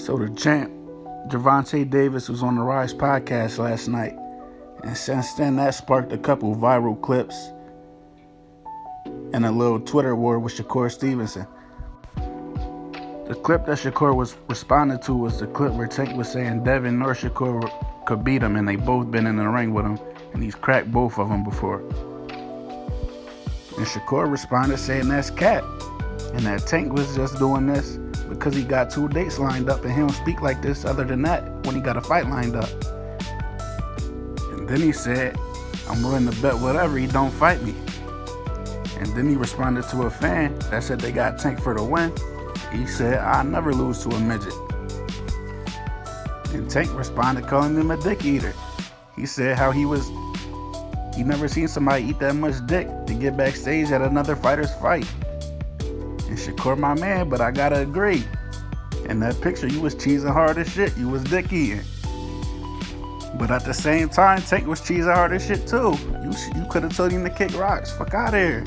So the champ, Gervonta Davis, was on the Rise podcast last night. And since then, that sparked a couple viral clips and a little Twitter war with Shakur Stevenson. The clip that Shakur was responding to was the clip where Tank was saying Devin nor Shakur could beat him, and they both been in the ring with him, and he's cracked both of them before. And Shakur responded saying that's cap, and that Tank was just doing this because he got 2 dates lined up, and he don't speak like this other than that when he got a fight lined up. And then he said, I'm willing to bet whatever he don't fight me. And then he responded to a fan that said they got Tank for the win. He said, I never lose to a midget. And Tank responded calling him a dick eater. He said how he never seen somebody eat that much dick to get backstage at another fighter's fight. And Shakur my man, but I gotta agree. In that picture, you was cheesing hard as shit. You was dick eating. But at the same time, Tank was cheesing hard as shit too. You could have told him to kick rocks. Fuck out of here.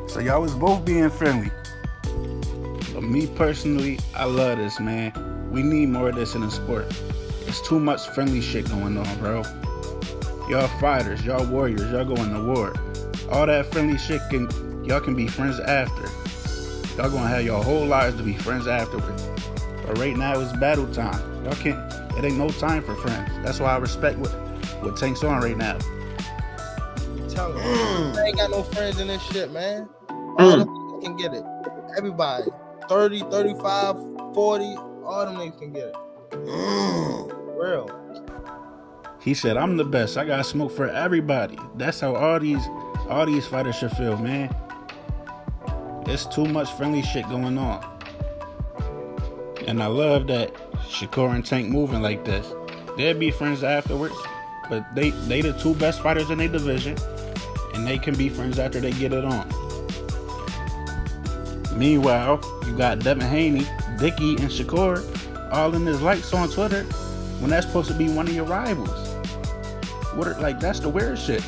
So y'all was both being friendly. But me personally, I love this, man. We need more of this in the sport. It's too much friendly shit going on, bro. Y'all fighters, y'all warriors, y'all going to war. All that friendly shit y'all can be friends after. Y'all gonna have your whole lives to be friends afterwards. But right now it's battle time. It ain't no time for friends. That's why I respect what Tank's on right now. Tell him, I ain't got no friends in this shit, man. All them niggas can get it. Everybody. 30, 35, 40, all them niggas can get it. Real. He said, I'm the best. I got smoke for everybody. That's how all these fighters should feel, man. There's too much friendly shit going on. And I love that Shakur and Tank moving like this. They'll be friends afterwards, but they the 2 best fighters in their division, and they can be friends after they get it on. Meanwhile, you got Devin, Haney, Dickie, and Shakur all in his likes on Twitter when that's supposed to be one of your rivals. That's the weird shit.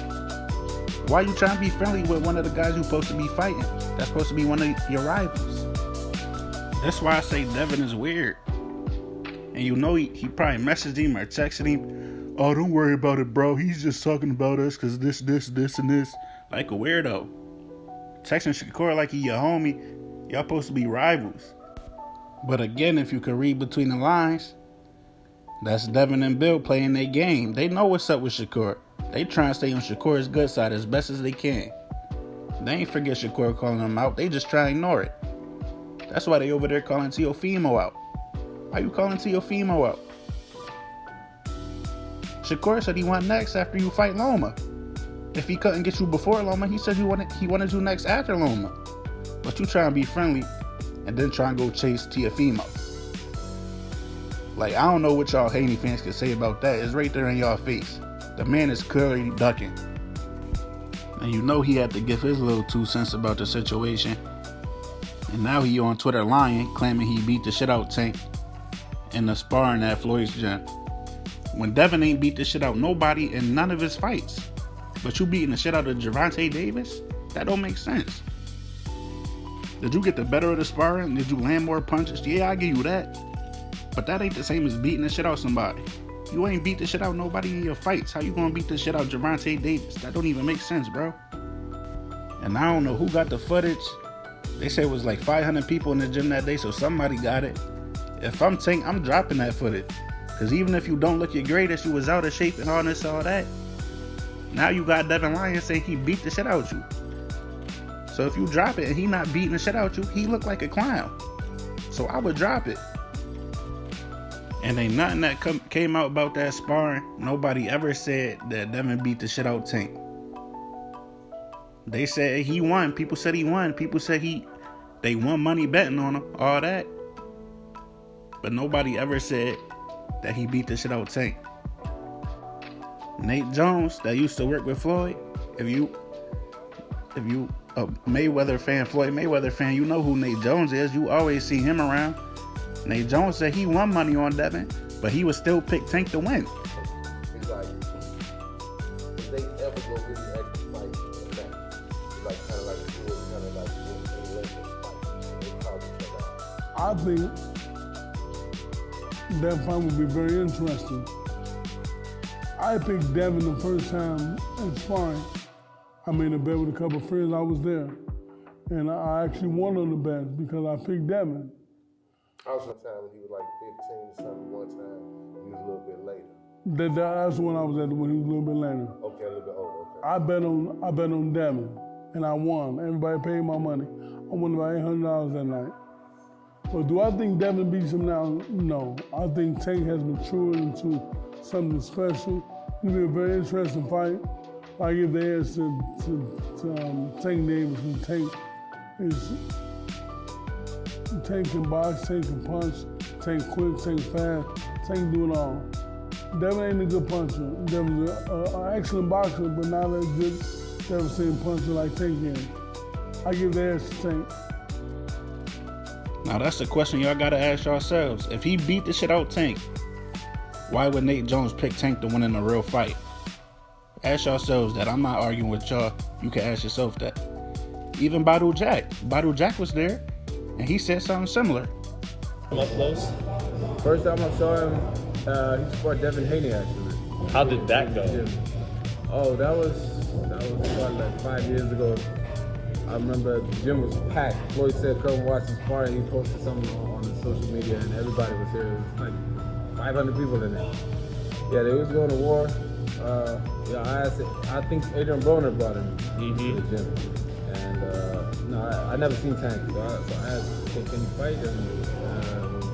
Why you trying to be friendly with one of the guys you're supposed to be fighting? That's supposed to be one of your rivals. That's why I say Devin is weird. And you know he probably messaged him or texted him, oh, don't worry about it, bro. He's just talking about us because this, and this. Like a weirdo. Texting Shakur like he your homie. Y'all supposed to be rivals. But again, if you could read between the lines, that's Devin and Bill playing their game. They know what's up with Shakur. They trying to stay on Shakur's good side as best as they can. They ain't forget Shakur calling them out. They just try to ignore it. That's why they over there calling Teofimo out. Why you calling Teofimo out? Shakur said he went next after you fight Loma. If he couldn't get you before Loma, he said he wanted you next after Loma. But you trying to be friendly and then try and go chase Teofimo. Like, I don't know what y'all Haney fans can say about that. It's right there in y'all face. The man is clearly ducking. And you know he had to give his little 2 cents about the situation. And now he on Twitter lying, claiming he beat the shit out Tank in the sparring at Floyd's gym. When Devin ain't beat the shit out nobody in none of his fights. But you beating the shit out of Gervonta Davis? That don't make sense. Did you get the better of the sparring? Did you land more punches? Yeah, I give you that. But that ain't the same as beating the shit out somebody. You ain't beat the shit out nobody in your fights. How you gonna beat the shit out Gervonta Davis? That don't even make sense, bro. And I don't know who got the footage. They said it was like 500 people in the gym that day, so somebody got it. If I'm Tank, I'm dropping that footage. Because even if you don't look your greatest, you was out of shape and all this, all that. Now you got Devin Lyons saying he beat the shit out you. So if you drop it and he not beating the shit out you, he look like a clown. So I would drop it. And ain't nothing that came out about that sparring. Nobody ever said that Devin beat the shit out Tank. They said he won. People said he won. People said they won money betting on him. All that. But nobody ever said that he beat the shit out Tank. Nate Jones, that used to work with Floyd. If you a Mayweather fan, Floyd Mayweather fan, you know who Nate Jones is. You always see him around. Nate Jones said he won money on Devin, but he would still pick Tank to win. He's like, if they ever go really extra fight, it's like kind of like fight. They call each other out. I think that fight would be very interesting. I picked Devin the first time at sparring. I made a bet with a couple of friends. I was there. And I actually won on the bet because I picked Devin. I was sometime when he was like 15 or something one time. He was a little bit later. That's when I was at when he was a little bit later. Okay, a little bit older. Okay. I bet on Devin, and I won. Everybody paid my money. I won about $800 that night. But do I think Devin beats him now? No. I think Tank has matured into something special. It'll be a very interesting fight. I give the edge to Tank Davis, and Tank can box, Tank can punch, Tank quick, Tank fast, Tank do it all. Devin ain't a good puncher. Devin's an excellent boxer, but not a good devastating puncher like Tank is. I give the edge to Tank. Now that's the question y'all gotta ask yourselves. If he beat the shit out Tank, why would Nate Jones pick Tank to win in a real fight? Ask yourselves that. I'm not arguing with y'all. You can ask yourself that. Even Badu Jack was there, and he said something similar. Up close? First time I saw him, he fought Devin Haney actually. How did that go? Yeah. Oh, that was probably like 5 years ago. I remember the gym was packed. Floyd said, "Come watch the sparring." He posted something on the social media, and everybody was there. It was like 500 people in there. Yeah, they was going to war. I think Adrian Broner brought him to the gym. And no, I never seen Tank. So I asked, "Can he fight?" And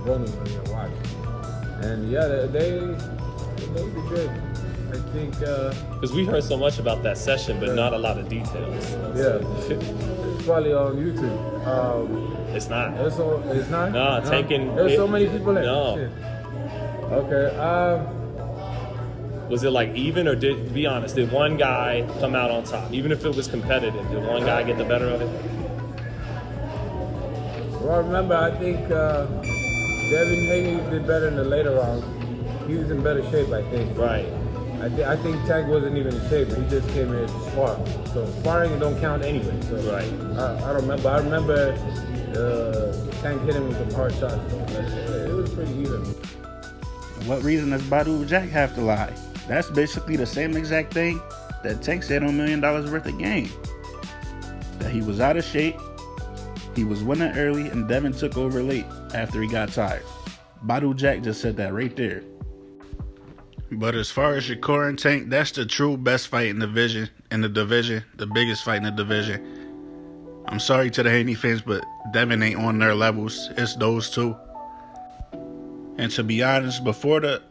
Broner was there watching. And yeah, they did good. I think because we heard so much about that session, but not a lot of details. Yeah, it's probably on YouTube. It's not. It's not. No, taking. There's so many people there. No. Shit. Okay. Was it like even, or be honest, did one guy come out on top? Even if it was competitive, did one guy get the better of it? Well, remember, I think Devin Haney did better in the later rounds. He was in better shape, I think. Right. I think Tank wasn't even in shape. He just came here to spar. So sparring don't count anyway. So right. I don't remember. I remember Tank hit him with some hard shots. So it was pretty even. What reason does Badu Jack have to lie? That's basically the same exact thing that Tank said on $1 Million Worth of Game. That he was out of shape, he was winning early, and Devin took over late after he got tired. Badu Jack just said that right there. But as far as Shakur and Tank, that's the true best fight in the division, the biggest fight in the division. I'm sorry to the Haney fans, but Devin ain't on their levels. It's those two. And to be honest, before the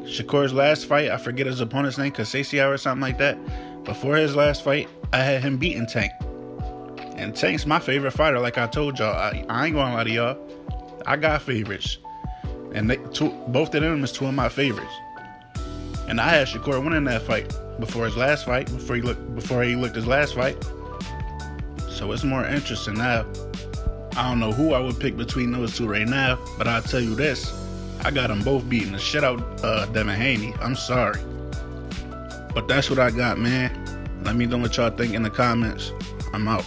Shakur's last fight, I forget his opponent's name, Kasasia or something like that. Before his last fight, I had him beating Tank. And Tank's my favorite fighter, like I told y'all. I ain't gonna lie to y'all. I got favorites. And both of them is two of my favorites. And I had Shakur winning that fight before his last fight, before he looked his last fight. So it's more interesting now. I don't know who I would pick between those two right now, but I'll tell you this. I got them both beating the shit out Devin Haney. I'm sorry. But that's what I got, man. Let me know what y'all think in the comments. I'm out.